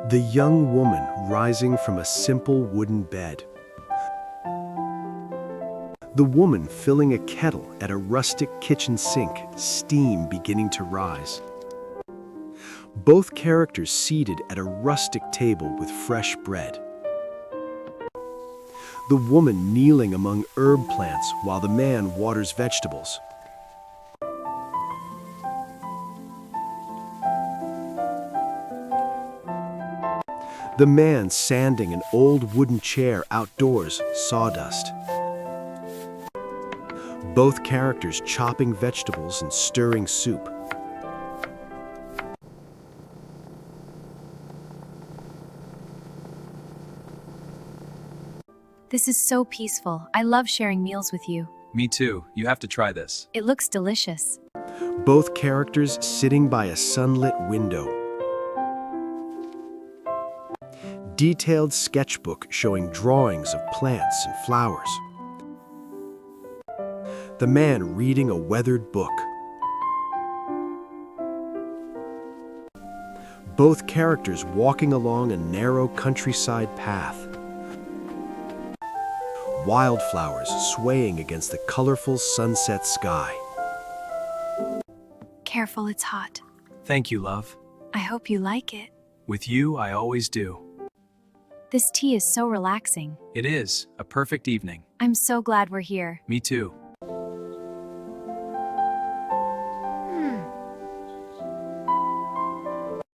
The young woman rising from a simple wooden bed. The woman filling a kettle at a rustic kitchen sink, steam beginning to rise. Both characters seated at a rustic table with fresh bread. The woman kneeling among herb plants while the man waters vegetables. The man sanding an old wooden chair outdoors, sawdust. Both characters chopping vegetables and stirring soup. This is so peaceful. I love sharing meals with you. Me too. You have to try this. It looks delicious. Both characters sitting by a sunlit window. Detailed sketchbook showing drawings of plants and flowers. The man reading a weathered book. Both characters walking along a narrow countryside path. Wildflowers swaying against the colorful sunset sky. Careful, it's hot. Thank you, love. I hope you like it. With you, I always do. This tea is so relaxing. It is a perfect evening. I'm so glad we're here. Me too.